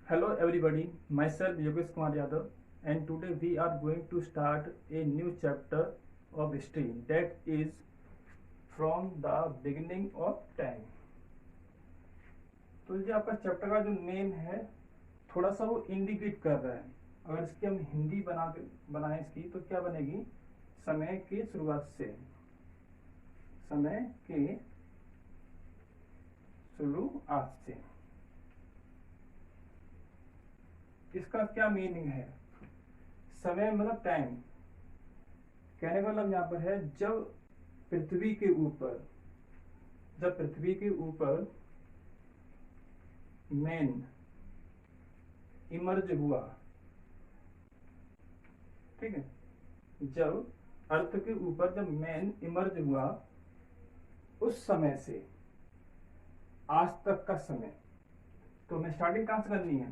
Hello everybody, myself Yogesh Kumar Yadav, and today we are going to start a new chapter of history, that is from the beginning of time. तो ये आपका chapter का जो name है थोड़ा सा वो इंडिकेट कर रहा है। अगर इसकी हम हिंदी बनाएं इसकी तो क्या बनेगी? समय के शुरुआत से, समय के शुरुआत से। इसका क्या मीनिंग है? समय मतलब टाइम। कहने का मतलब यहाँ पर है जब पृथ्वी के ऊपर मैन इमर्ज हुआ, ठीक है, जब अर्थ के ऊपर जब मैन इमर्ज हुआ उस समय से आज तक का समय। तो हमें स्टार्टिंग कहां से करनी है?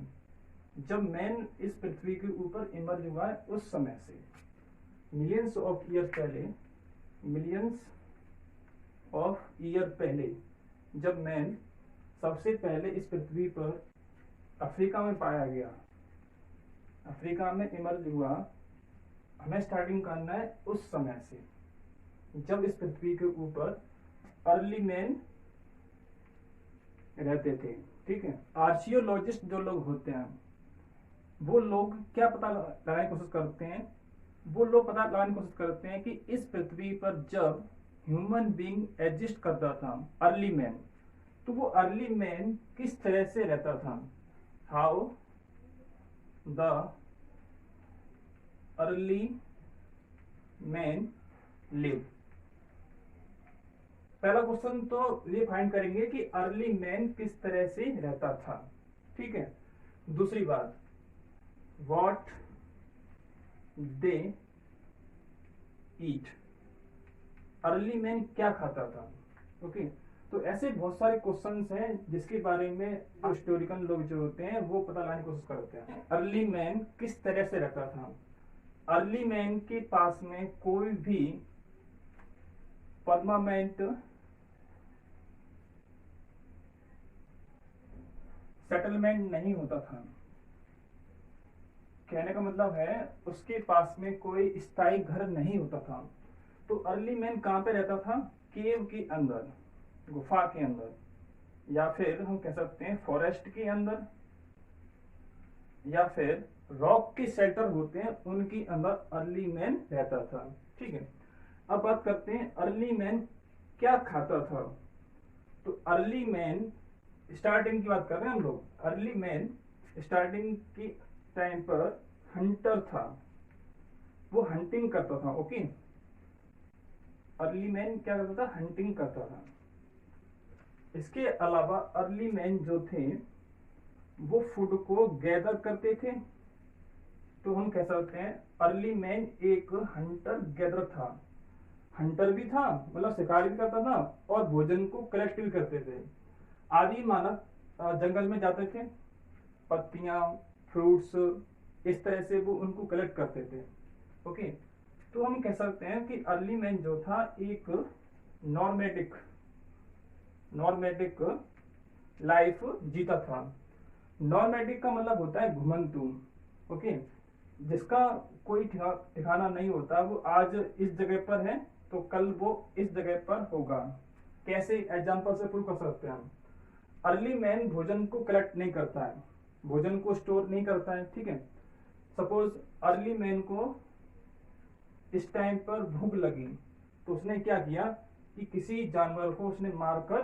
जब मैन इस पृथ्वी के ऊपर इमर्ज हुआ है उस समय से, मिलियंस ऑफ ईयर पहले, जब मैन सबसे पहले इस पृथ्वी पर अफ्रीका में पाया गया, अफ्रीका में इमर्ज हुआ, हमें स्टार्टिंग करना है उस समय से जब इस पृथ्वी के ऊपर अर्ली मैन रहते थे, ठीक है। आर्कियोलॉजिस्ट जो लोग होते हैं वो लोग क्या पता लगाने की कोशिश करते हैं? वो लोग पता लगाने की कोशिश करते हैं कि इस पृथ्वी पर जब ह्यूमन बीइंग एग्जिस्ट करता था, अर्ली मैन, तो वो अर्ली मैन किस तरह से रहता था। How the early man live. पहला क्वेश्चन तो ये फाइंड करेंगे कि अर्ली मैन किस तरह से रहता था, ठीक है। दूसरी बात, what they eat, early man क्या खाता था, ओके। तो ऐसे बहुत सारे क्वेश्चंस हैं जिसके बारे में हिस्टोरिकल लोग जो होते हैं वो पता लगाने की कोशिश करते हैं। अर्ली मैन किस तरह से रहता था? अर्ली मैन के पास में कोई भी परमानेंट सेटलमेंट नहीं होता था। कहने का मतलब है उसके पास में कोई स्थायी घर नहीं होता था। तो अर्ली मैन कहां पे रहता था? केव के अंदर, गुफा के अंदर, या फिर हम कह सकते हैं फॉरेस्ट के अंदर, या फिर रॉक के शेल्टर होते हैं उनके अंदर अर्ली मैन रहता था, ठीक है। अब बात करते हैं अर्ली मैन क्या खाता था। तो अर्ली मैन स्टार्टिंग की बात कर रहे हैं हम लोग। अर्ली मैन स्टार्टिंग की टाइम पर हंटर था, वो हंटिंग करता था, ओके। अर्ली मैन क्या करता था? हंटिंग करता था। इसके अलावा अर्ली मैन जो थे वो फूड को गैदर करते थे। तो हम कह सकते हैं अर्ली मैन एक हंटर गैदर था। हंटर भी था, मतलब शिकार भी करता था, और भोजन को कलेक्ट भी करते थे। आदि मानव जंगल में जाते थे, पत्तियां, फ्रूट्स, इस तरह से वो उनको कलेक्ट करते थे, ओके। तो हम कह सकते हैं कि अर्ली मैन जो था एक नॉर्मेटिक लाइफ जीता था। नॉर्मेटिक का मतलब होता है घुमंतू, ओके, जिसका कोई ठिकाना नहीं होता। वो आज इस जगह पर है तो कल वो इस जगह पर होगा। कैसे एग्जांपल से प्रूव कर सकते हैं हम? अर्ली मैन भोजन को कलेक्ट नहीं करता है, भोजन को स्टोर नहीं करता है, ठीक है। सपोज अर्ली मैन को इस टाइम पर भूख लगी तो उसने क्या किया कि किसी जानवर को उसने मारकर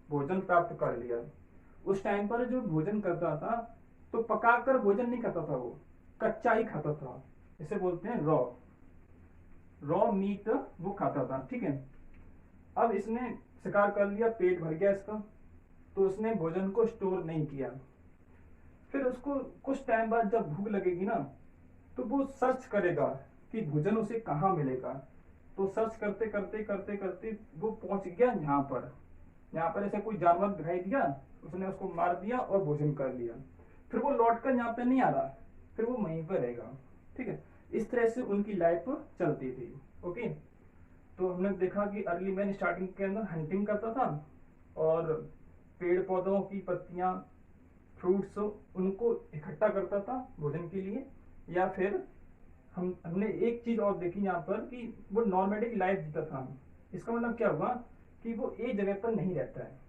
भोजन प्राप्त कर लिया। उस टाइम पर जो भोजन करता था तो पकाकर भोजन नहीं करता था, वो कच्चा ही खाता था। इसे बोलते हैं रॉ मीट वो खाता था, ठीक है। अब इसने शिकार कर लिया, पेट भर गया इसका, तो उसने भोजन को स्टोर नहीं किया। फिर उसको कुछ टाइम बाद जब भूख लगेगी ना तो वो सर्च करेगा कि भोजन उसे कहाँ मिलेगा। तो सर्च करते करते करते करते वो पहुंच गया यहाँ पर ऐसे कोई जानवर दिखाई दिया, उसने उसको मार दिया और भोजन कर लिया। फिर वो लौट कर यहाँ पे नहीं आ रहा, फिर वो वहीं पर रहेगा, ठीक है। इस तरह से उनकी लाइफ चलती थी, ओके। तो हमने देखा कि अर्ली मैन स्टार्टिंग के अंदर हंटिंग करता था और पेड़ पौधों की पत्तियां फ्रूट्स उनको इकट्ठा करता था भोजन के लिए, या फिर हमने एक चीज और देखी यहाँ पर कि वो नॉर्मेटिक लाइफ जीता था। इसका मतलब क्या हुआ कि वो एक जगह पर नहीं रहता है।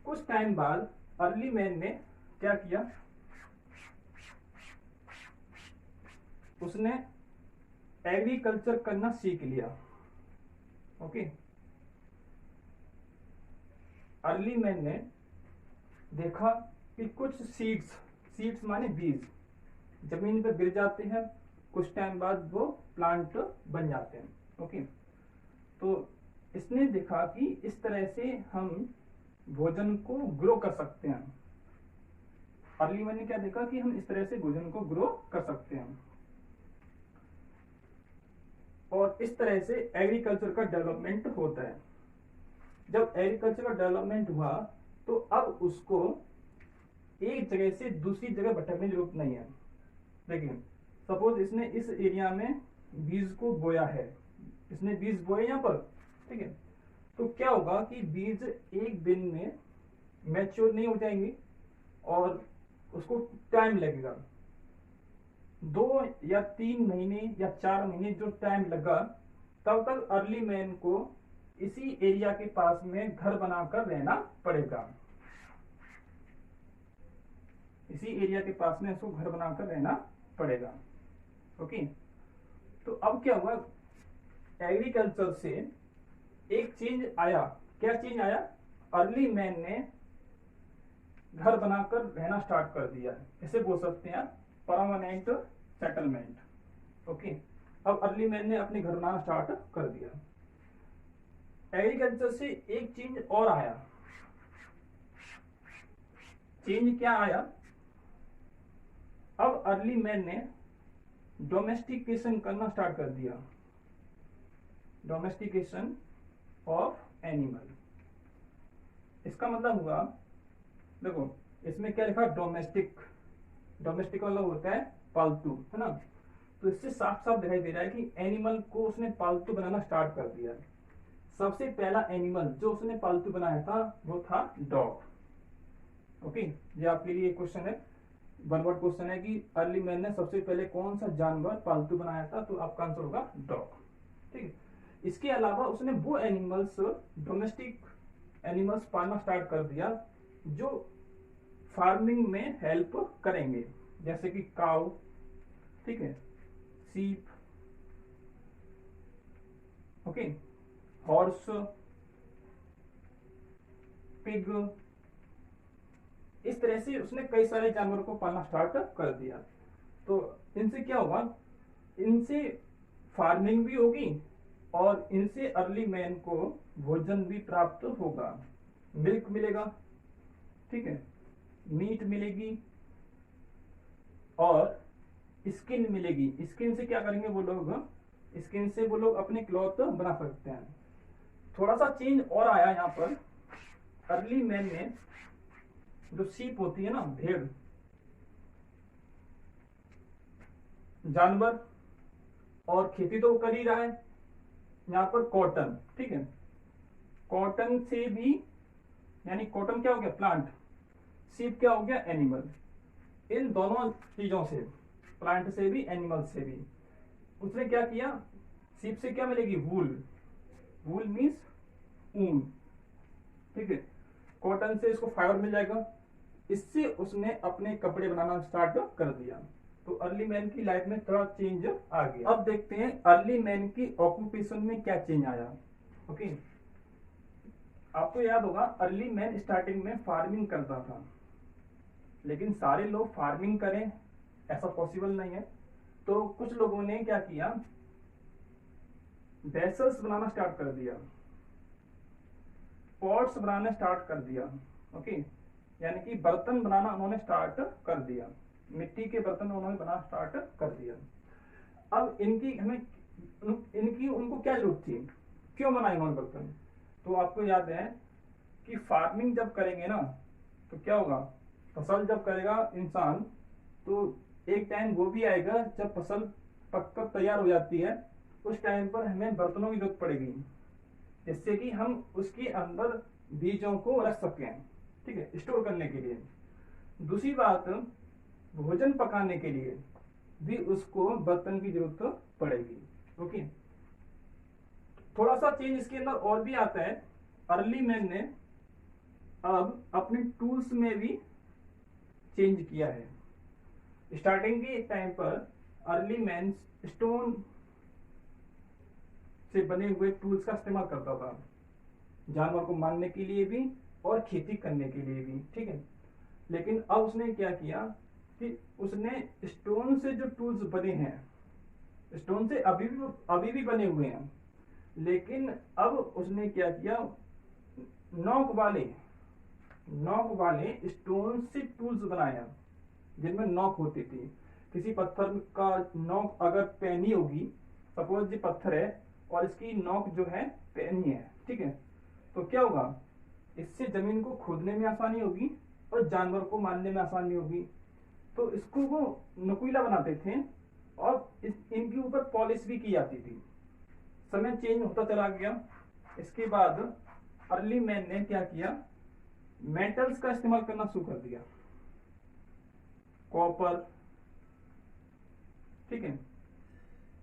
कुछ टाइम बाद अर्ली मैन ने क्या किया, उसने एग्रीकल्चर करना सीख लिया। ओके, अर्ली मैन ने देखा कि कुछ सीड्स माने बीज जमीन पर गिर जाते हैं, कुछ टाइम बाद वो प्लांट बन जाते हैं। ओके, तो इसने देखा कि इस तरह से हम भोजन को ग्रो कर सकते हैं। अर्ली मैन ने क्या देखा कि हम इस तरह से भोजन को ग्रो कर सकते हैं, और इस तरह से एग्रीकल्चर का डेवलपमेंट होता है। जब एग्रीकल्चर का डेवलपमेंट हुआ तो अब उसको एक जगह से दूसरी जगह भटकने की जरूरत नहीं है। देखिए, सपोज इसने इस एरिया में बीज को बोया है, इसने बीज बोए यहाँ पर, ठीक है, तो क्या होगा कि बीज एक दिन में मैच्योर नहीं हो जाएंगे और उसको टाइम लगेगा। 2 या 3 महीने या 4 महीने जो टाइम लगा, तब तक अर्ली मैन को इसी एरिया के पास में घर बनाकर रहना पड़ेगा। इसी एरिया के पास में उसको घर बनाकर रहना पड़ेगा। ओके, तो अब क्या हुआ, एग्रीकल्चर से एक चेंज आया। क्या चेंज आया? अर्ली मैन ने घर बनाकर रहना स्टार्ट कर दिया। इसे बोल सकते हैं परमानेंट सेटलमेंट। ओके, अब अर्ली मैन ने अपने घर बनाना स्टार्ट कर दिया। एग्रीकल्चर से एक चेंज और आया। चेंज क्या आया? अब अर्ली मैन ने डोमेस्टिकेशन करना स्टार्ट कर दिया। Domestication of animal. इसका मतलब हुआ, देखो इसमें क्या लिखा, डोमेस्टिक। डोमेस्टिक मतलब होता है पालतू, है ना। तो इससे साफ साफ दिखाई दे रहा है कि एनिमल को उसने पालतू बनाना स्टार्ट कर दिया। सबसे पहला एनिमल जो उसने पालतू बनाया था वो था डॉग। ओके, ये आपके लिए क्वेश्चन है, वन वर्ड क्वेश्चन है कि अर्ली मैन ने सबसे पहले कौन सा जानवर पालतू बनाया था, तो आपका आंसर होगा डॉग। ठीक है, इसके अलावा उसने वो एनिमल्स, डोमेस्टिक एनिमल्स पालना स्टार्ट कर दिया जो फार्मिंग में हेल्प करेंगे, जैसे कि काउ, ठीक है, सीप, ओके, हॉर्स, पिग। इस तरह से उसने कई सारे जानवरों को पालना स्टार्ट कर दिया। तो इनसे क्या होगा, इनसे फार्मिंग भी होगी और इनसे अर्ली मैन को भोजन भी प्राप्त होगा। मिल्क मिलेगा, ठीक है, मीट मिलेगी और स्किन मिलेगी। स्किन से क्या करेंगे वो लोग, स्किन से वो लोग अपने क्लॉथ बना सकते हैं। थोड़ा सा चेंज और आया यहाँ पर। अर्ली मैन ने जो सीप होती है ना, भेड़, जानवर, और खेती तो कर ही रहा है, यहाँ पर कॉटन, ठीक है, कॉटन से भी, यानी कॉटन क्या हो गया, प्लांट, सीप क्या हो गया, एनिमल। इन दोनों चीजों से, प्लांट से भी एनिमल से भी, उसने क्या किया, सीप से क्या मिलेगी, वूल। वूल मीन्स ऊन, ठीक है, कॉटन से इसको फाइबर मिल जाएगा। इससे उसने अपने कपड़े बनाना स्टार्ट कर दिया। तो अर्ली मैन की लाइफ में थोड़ा चेंज आ गया। अब देखते हैं अर्ली मैन की ऑक्यूपेशन में क्या चेंज आया। ओके, आपको याद होगा अर्ली मैन स्टार्टिंग में फार्मिंग करता था, लेकिन सारे लोग फार्मिंग करें ऐसा पॉसिबल नहीं है। तो कुछ लोगों ने क्या किया, वेसल्स बनाना स्टार्ट कर दिया, पॉट्स बनाना स्टार्ट कर दिया। ओके, यानी कि बर्तन बनाना उन्होंने स्टार्ट कर दिया, मिट्टी के बर्तन उन्होंने बनाना स्टार्ट कर दिया। अब इनकी उनको क्या जरूरत थी, क्यों बनाए उन्होंने बर्तन? तो आपको याद है कि फार्मिंग जब करेंगे ना तो क्या होगा, फसल जब करेगा इंसान तो एक टाइम वो भी आएगा जब फसल पककर तैयार हो जाती है, उस टाइम पर हमें बर्तनों की जरूरत पड़ेगी, जिससे कि हम उसके अंदर बीजों को रख सकें, ठीक है, स्टोर करने के लिए। दूसरी बात, भोजन पकाने के लिए भी उसको बर्तन की जरूरत पड़ेगी। ओके, थोड़ा सा चेंज इसके अंदर और भी आता है। अर्ली मैन ने अब अपने टूल्स में भी चेंज किया है। स्टार्टिंग के टाइम पर अर्ली मैन स्टोन से बने हुए टूल्स का इस्तेमाल करता था, जानवर को मारने के लिए भी और खेती करने के लिए भी, ठीक है। लेकिन अब उसने क्या किया कि उसने स्टोन से जो टूल्स बने हैं, स्टोन से अभी भी बने हुए हैं, लेकिन अब उसने क्या किया, नोक वाले स्टोन से टूल्स बनाया जिनमें नोक होती थी। किसी पत्थर का नोक अगर पैनी होगी, सपोज ये पत्थर है और इसकी नोक जो है पैनी है, ठीक है, तो क्या होगा, इससे जमीन को खोदने में आसानी होगी और जानवर को मारने में आसानी होगी। तो इसको वो नुकीला बनाते थे और इनके ऊपर पॉलिश भी की जाती थी। समय चेंज होता चला गया। इसके बाद अर्ली मैन ने क्या किया, मेटल्स का इस्तेमाल करना शुरू कर दिया, कॉपर, ठीक है,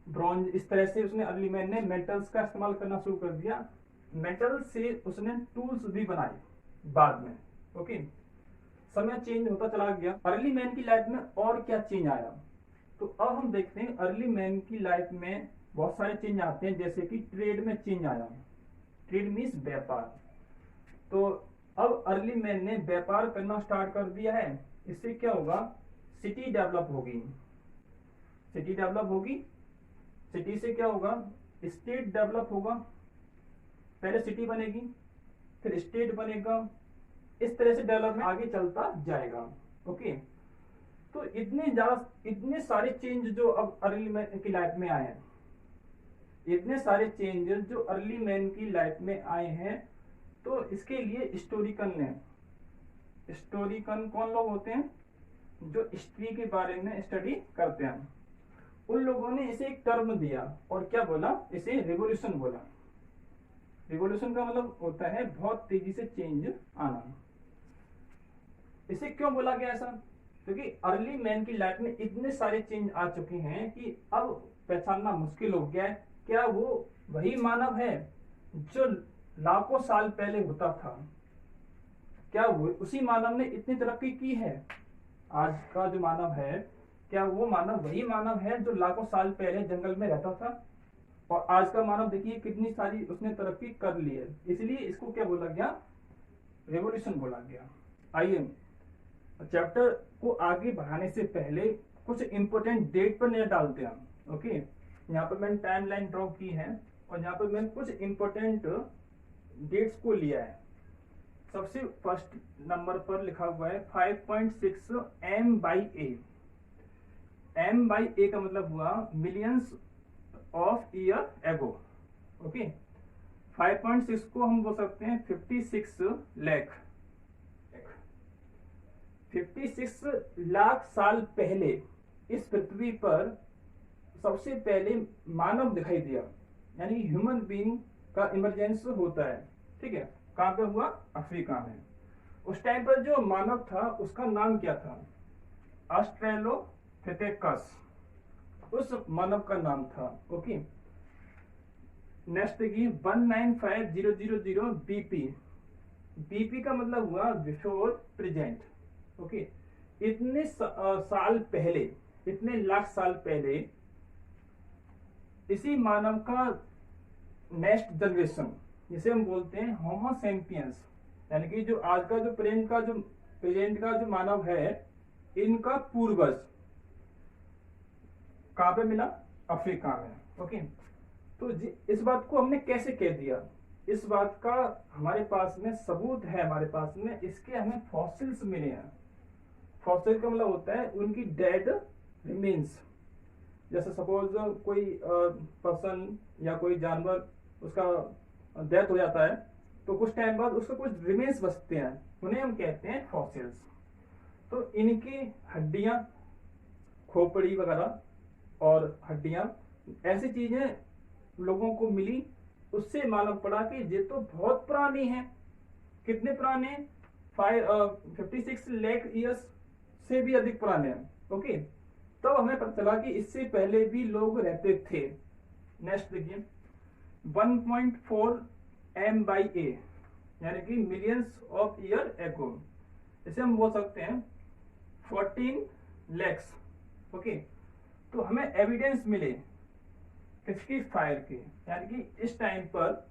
ब्रॉन्ज, इस तरह से उसने अर्ली मैन ने मेटल्स का इस्तेमाल करना शुरू कर दिया। मेटल से उसने टूल्स भी बनाए बाद में। ओके, समय चेंज होता चला गया। अर्ली मैन की लाइफ में और क्या चेंज आया, तो अब हम देखते हैं अर्ली मैन की लाइफ में बहुत सारे चेंज आते हैं। जैसे कि ट्रेड में चेंज आया, ट्रेड मीन्स व्यापार। तो अब अर्ली मैन ने व्यापार करना स्टार्ट कर दिया है। इससे क्या होगा, सिटी डेवलप होगी, सिटी से क्या होगा, स्टेट डेवलप होगा। पहले सिटी बनेगी, फिर स्टेट बनेगा, इस तरह से डेवलपमेंट आगे चलता जाएगा। ओके, तो इतने सारे चेंज जो अब अर्ली मैन की लाइफ में आए हैं, इतने सारे चेंजेस जो अर्ली मैन की लाइफ में आए हैं, तो इसके लिए हिस्टोरिकन कौन लोग होते हैं, जो हिस्ट्री के बारे में स्टडी करते हैं। उन लोगों ने इसे एक टर्म दिया और क्या बोला, इसे रिवोल्यूशन बोला। रिवोल्यूशन का मतलब होता है बहुत तेजी से चेंज आना। इसे क्यों बोला गया ऐसा, क्योंकि अर्ली मैन की लाइफ में इतने सारे चेंज आ चुके हैं कि अब पहचानना मुश्किल हो गया है, क्या वो वही मानव है जो लाखों साल पहले होता था, क्या वो उसी मानव ने इतनी तरक्की की है। आज का जो मानव है, क्या वो मानव वही मानव है जो लाखों साल पहले जंगल में रहता था। और आज का मानव देखिए कितनी सारी उसने तरक्की कर ली है, इसलिए इसको क्या बोला गया, रेवोल्यूशन बोला गया। आइए चैप्टर को आगे बढ़ाने से पहले कुछ इंपोर्टेंट डेट पर नजर डालते हैं। ओके, यहाँ पर मैंने टाइमलाइन ड्रॉ की है और यहाँ पर मैंने कुछ इंपोर्टेंट डेट्स को लिया है। सबसे फर्स्ट नंबर पर लिखा हुआ है 5.6 M/A। M/A का मतलब हुआ millions of year ago. Okay, 5.6 को हम बोल सकते हैं 56 लाख। 56 लाख साल पहले इस पृथ्वी पर सबसे पहले मानव दिखाई दिया, यानी ह्यूमन बीइंग का इमरजेंस होता है। ठीक है, कहां पे हुआ, अफ्रीका में। उस टाइम पर जो मानव था उसका नाम क्या था, ऑस्ट्रेलोपिथेकस, उस मानव का नाम था। ओके, नेक्स्ट देखिए 195000 बीपी। बीपी का मतलब हुआ बिफोर प्रेजेंट। ओके, इतने साल पहले, इतने लाख साल पहले इसी मानव का नेक्स्ट जनरेशन, जिसे हम बोलते हैं होमो सैपियंस, यानी कि जो आज का जो प्रेजेंट का जो मानव है, इनका पूर्वज कहां पे मिला, अफ्रीका में। ओके, तो इस बात को हमने कैसे कह दिया, इस बात का हमारे पास में सबूत है, हमारे पास में इसके हमें फॉसिल्स मिले हैं। फॉसिल का मतलब होता है उनकी डेड रिमेन्स। जैसे सपोज कोई पर्सन या कोई जानवर, उसका डेथ हो जाता है तो कुछ टाइम बाद उसका कुछ रिमेन्स बचते हैं, उन्हें हम कहते हैं फॉसिल्स। तो इनकी हड्डियां, खोपड़ी वगैरह और हड्डियां, ऐसी चीजें लोगों को मिली, उससे मालूम पड़ा कि ये तो बहुत पुरानी है। कितने पुराने, 56 लाख ईयर्स से भी अधिक पुराने हैं। ओके, तो हमें पता चला कि इससे पहले भी लोग रहते थे। नेक्स्ट देखिए, 1.4 M/A यानी कि मिलियंस ऑफ ईयर एगो, इसे हम बोल सकते हैं 14 लैक्स। ओके, तो हमें एविडेंस मिले किसकी, फायर के, यानी कि इस टाइम पर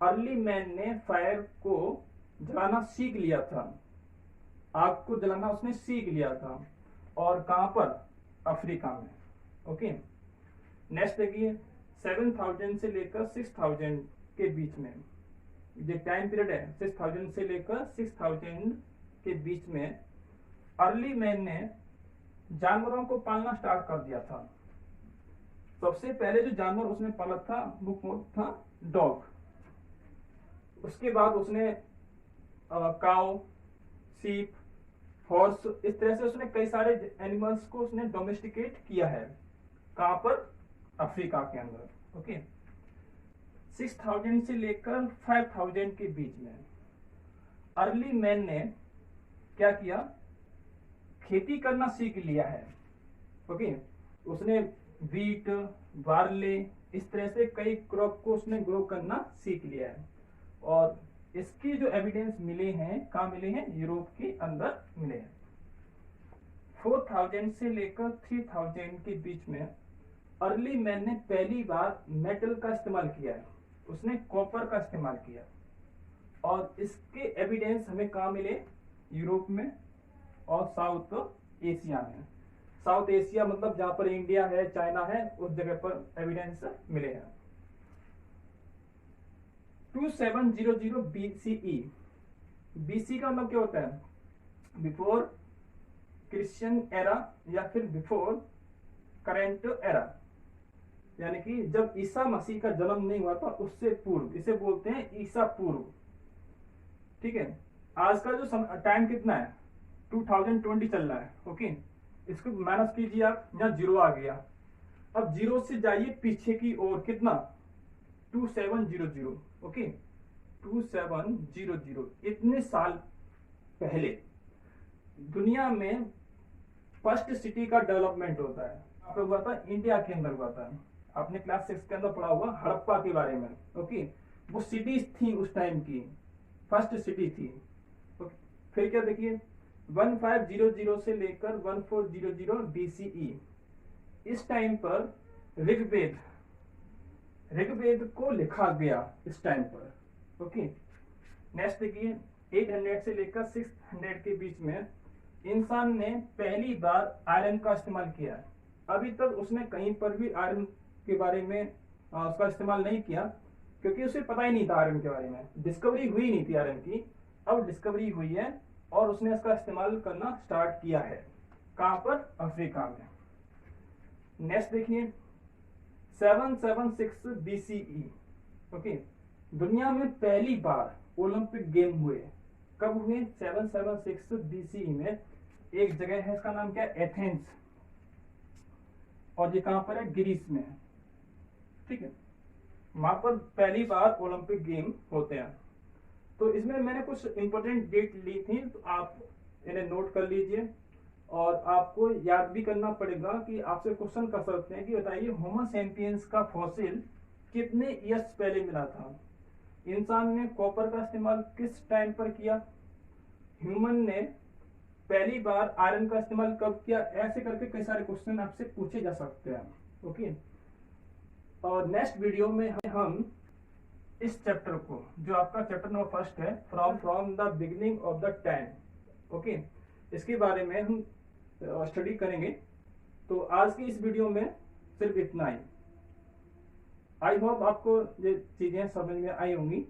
अर्ली मैन ने फायर को जलाना सीख लिया था, आग को जलाना उसने सीख लिया था। और कहां पर, अफ्रीका में। ओके, नेक्स्ट देखिए, 7000 से लेकर 6000 के बीच में, जो टाइम पीरियड है 6000 से लेकर 6000 के बीच में अर्ली मैन ने जानवरों को पालना स्टार्ट कर दिया था। सबसे पहले जो जानवर उसने पाला था वो था डॉग। उसके बाद उसने काउ, सीप, हॉर्स, इस तरह से उसने कई सारे एनिमल्स को उसने डोमेस्टिकेट किया है। कहां पर, अफ्रीका के अंदर। ओके, 6000 से लेकर 5000 के बीच में अर्ली मैन ने क्या किया, खेती करना सीख लिया है। ओके, उसने व्हीट, बार्ले, इस तरह से कई क्रॉप को उसने ग्रो करना सीख लिया है। और इसकी जो एविडेंस मिले हैं, कहाँ मिले हैं, यूरोप के अंदर मिले हैं। 4000 से लेकर 3000 के बीच में अर्ली मैन ने पहली बार मेटल का इस्तेमाल किया है, उसने कॉपर का इस्तेमाल किया। और इसके एविडेंस हमें कहाँ मिले, यूरोप में और साउथ एशिया में। साउथ एशिया मतलब जहां पर इंडिया है, चाइना है, उस जगह पर एविडेंस मिले हैं। 2700 BCE, BC का मतलब क्या होता है, बिफोर क्रिश्चियन एरा या फिर बिफोर करेंट एरा, यानी कि जब ईसा मसीह का जन्म नहीं हुआ था उससे पूर्व, इसे बोलते हैं ईसा पूर्व। ठीक है, आज का जो टाइम कितना है, 2020 चल रहा है। ओके, इसको माइनस कीजिए आप, यहाँ जीरो आ गया। अब जीरो से जाइए पीछे की ओर, कितना, 2700। ओके, 2700, इतने साल पहले दुनिया में फर्स्ट सिटी का डेवलपमेंट होता है। यहाँ पे हुआ था, इंडिया के अंदर हुआ था। आपने क्लास 6 के अंदर पढ़ा होगा हड़प्पा के बारे में। ओके, वो सिटीज थी उस टाइम की, फर्स्ट सिटी थी। ओके, फिर क्या देखिए, 1500 से लेकर 1400 BCE, इस टाइम पर ऋग्वेद को लिखा गया इस टाइम पर। ओके, नेक्स्ट देखिए, 800 से लेकर 600 के बीच में इंसान ने पहली बार आयरन का इस्तेमाल किया। अभी तक उसने कहीं पर भी आयरन के बारे में उसका इस्तेमाल नहीं किया, क्योंकि उसे पता ही नहीं था आयरन के बारे में, डिस्कवरी हुई नहीं थी आयरन की। अब डिस्कवरी हुई है और उसने इसका इस्तेमाल करना स्टार्ट किया है। कहां पर, अफ्रीका में। नेक्स्ट देखिए, 776 BCE। ओके, दुनिया में पहली बार ओलंपिक गेम हुए। कब हुए, 776 BCE में। एक जगह है, इसका नाम क्या है, एथेंस, और ये कहां पर है, ग्रीस में। ठीक है, वहां पर पहली बार ओलंपिक गेम होते हैं। तो इसमें मैंने कुछ इंपॉर्टेंट डेट ली थी, तो आप इन्हें नोट कर लीजिए। और आपको याद भी करना पड़ेगा कि आपसे क्वेश्चन कर सकते हैं कि बताइए होमो सैपियंस का फॉसिल कितने ईयर्स पहले मिला था। इंसान ने कॉपर का इस्तेमाल किस टाइम पर किया, ह्यूमन ने पहली बार आयरन का इस्तेमाल कब किया, ऐसे करके कई सारे क्वेश्चन आपसे पूछे जा सकते हैं। ओके, और नेक्स्ट वीडियो में हम इस चैप्टर को, जो आपका चैप्टर नंबर 1 है, from the beginning of the time, okay, इसके बारे में हम स्टडी करेंगे। तो आज की इस वीडियो में सिर्फ इतना ही। आई होप आपको ये चीजें समझ में आई होंगी।